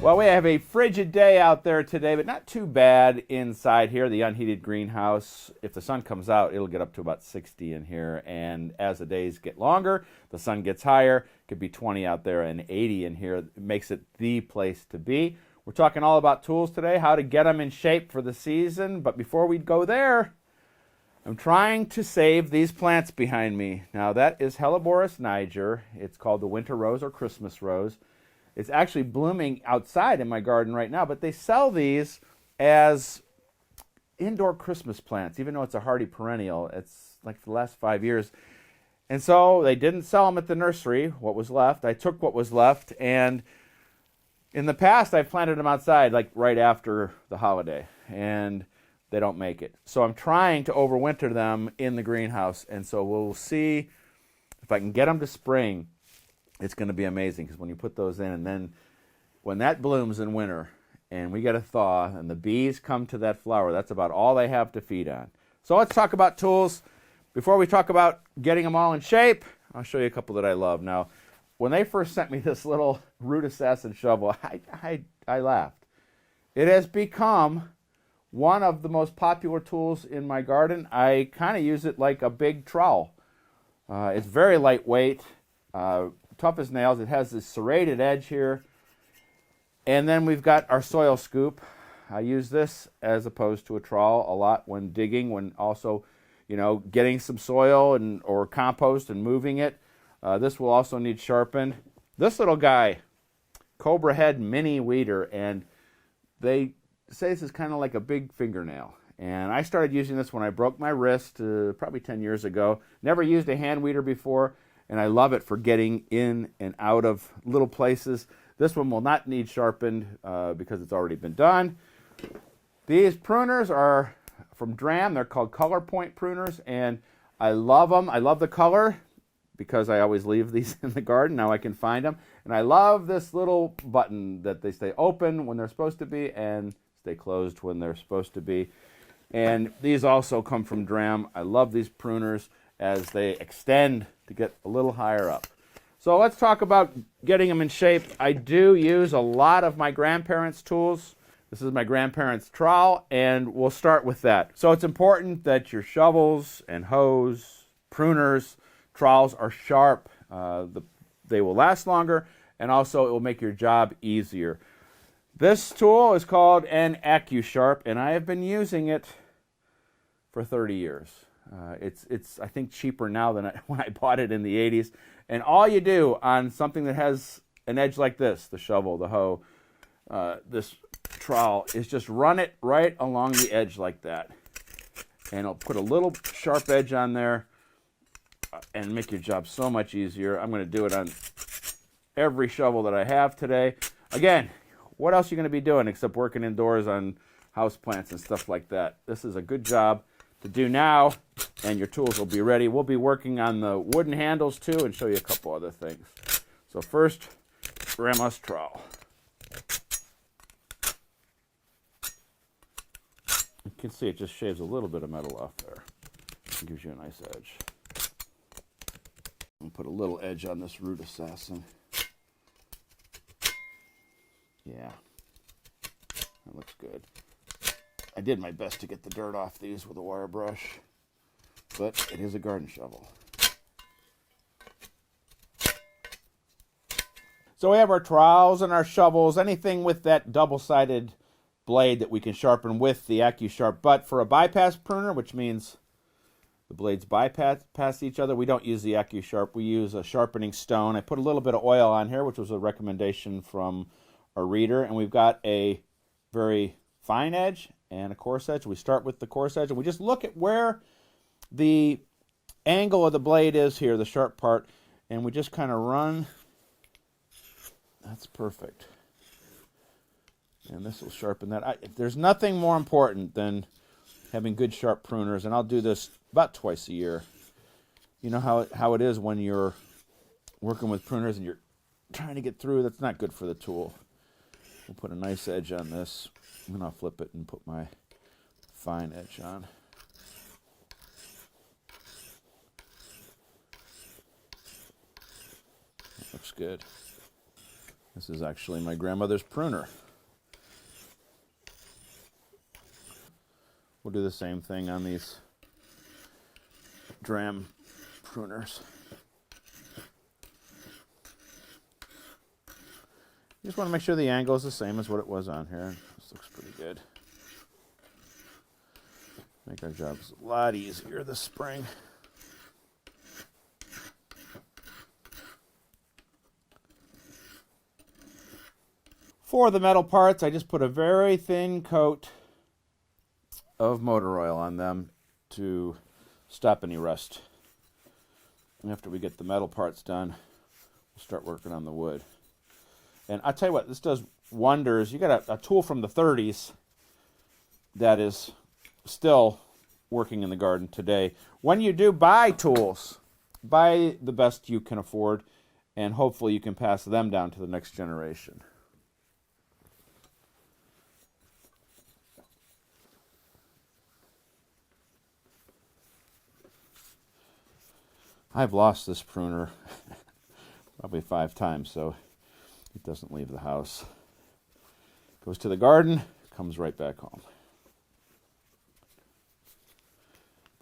Well, we have a frigid day out there today, but not too bad inside here, the unheated greenhouse. If the sun comes out, it'll get up to about 60 in here, and as the days get longer, the sun gets higher. It could be 20 out there and 80 in here. It makes it the place to be. We're talking all about tools today, how to get them in shape for the season, but before we go there, I'm trying to save these plants behind me. Now, that is Helleborus niger. It's called the winter rose or Christmas rose. It's actually blooming outside in my garden right now, but they sell these as indoor Christmas plants, even though it's a hardy perennial. It's like the last 5 years. And so they didn't sell them at the nursery, what was left. I took what was left, and in the past, I've planted them outside, like right after the holiday, and they don't make it. So I'm trying to overwinter them in the greenhouse, and so we'll see if I can get them to spring. It's going to be amazing, because when you put those in, and then when that blooms in winter and we get a thaw and the bees come to that flower, that's about all they have to feed on. So let's talk about tools. Before we talk about getting them all in shape, I'll show you a couple that I love. Now, when they first sent me this little root assassin shovel, I laughed. It has become one of the most popular tools in my garden. I kind of use it like a big trowel. It's very lightweight. Tough as nails. It has this serrated edge here. And then we've got our soil scoop. I use this as opposed to a trowel a lot when digging, when also, getting some soil or compost and moving it. This will also need sharpened. This little guy, Cobra Head Mini Weeder, and they say this is kind of like a big fingernail. And I started using this when I broke my wrist probably 10 years ago. Never used a hand weeder before. And I love it for getting in and out of little places. This one will not need sharpened because it's already been done. These pruners are from Dram. They're called Color Point pruners, and I love them. I love the color because I always leave these in the garden. Now I can find them. And I love this little button that they stay open when they're supposed to be and stay closed when they're supposed to be. And these also come from Dram. I love these pruners as they extend to get a little higher up. So let's talk about getting them in shape. I do use a lot of my grandparents' tools. This is my grandparents' trowel, and we'll start with that. So it's important that your shovels and hoes, pruners, trowels are sharp. They will last longer, and also it will make your job easier. This tool is called an AccuSharp, and I have been using it for 30 years. It's I think cheaper now than when I bought it in the 80s. And all you do on something that has an edge like this, the shovel, the hoe, this trowel, is just run it right along the edge like that. And it'll put a little sharp edge on there and make your job so much easier. I'm going to do it on every shovel that I have today. Again, what else are you going to be doing except working indoors on houseplants and stuff like that? This is a good job to do now, and your tools will be ready. We'll be working on the wooden handles too and show you a couple other things. So first, Grandma's trowel. You can see it just shaves a little bit of metal off there. It gives you a nice edge. And put a little edge on this root assassin. Yeah, that looks good. I did my best to get the dirt off these with a wire brush, but it is a garden shovel. So we have our trowels and our shovels, anything with that double-sided blade that we can sharpen with the AccuSharp. But for a bypass pruner, which means the blades bypass each other, we don't use the AccuSharp. We use a sharpening stone. I put a little bit of oil on here, which was a recommendation from a reader, and we've got a very fine edge and a coarse edge. We start with the coarse edge, and we just look at where the angle of the blade is here, the sharp part, and we just kind of run. That's perfect. And this will sharpen that. There's nothing more important than having good sharp pruners, and I'll do this about twice a year. You know how it is when you're working with pruners and you're trying to get through. That's not good for the tool. We'll put a nice edge on this, and then I'll flip it and put my fine edge on. That looks good. This is actually my grandmother's pruner. We'll do the same thing on these dram pruners. You just want to make sure the angle is the same as what it was on here. This looks pretty good. Make our jobs a lot easier this spring. For the metal parts, I just put a very thin coat of motor oil on them to stop any rust. And after we get the metal parts done, we'll start working on the wood. And I'll tell you what, this does wonders. You got a tool from the 30s that is still working in the garden today. When you do buy tools, buy the best you can afford, and hopefully you can pass them down to the next generation. I've lost this pruner probably 5 times, so it doesn't leave the house. Goes to the garden, comes right back home.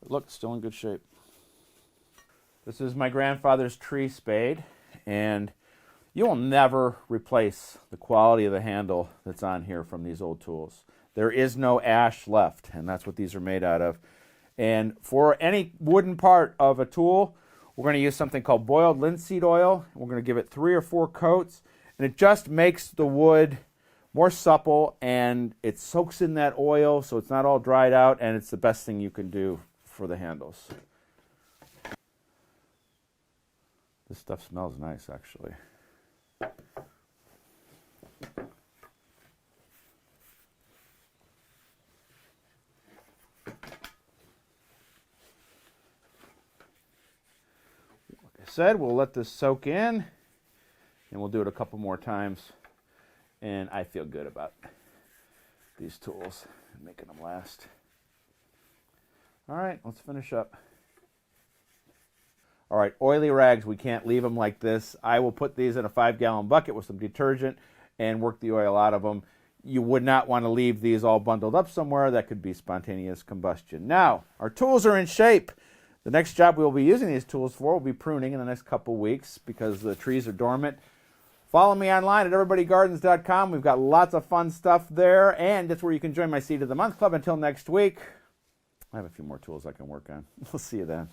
But look, it's still in good shape. This is my grandfather's tree spade, and you will never replace the quality of the handle that's on here from these old tools. There is no ash left, and that's what these are made out of. And for any wooden part of a tool, we're going to use something called boiled linseed oil. We're going to give it 3 or 4 coats, and it just makes the wood more supple, and it soaks in that oil so it's not all dried out, and it's the best thing you can do for the handles. This stuff smells nice, actually. Said we'll let this soak in, and we'll do it a couple more times, and I feel good about these tools and making them last. All right, let's finish up. All right, oily rags, we can't leave them like this. I will put these in a 5-gallon bucket with some detergent and work the oil out of them. You would not want to leave these all bundled up somewhere. That could be spontaneous combustion. Now, our tools are in shape. The next job we'll be using these tools for will be pruning in the next couple weeks because the trees are dormant. Follow me online at everybodygardens.com. We've got lots of fun stuff there, and that's where you can join my Seed of the Month Club. Until next week, I have a few more tools I can work on. We'll see you then.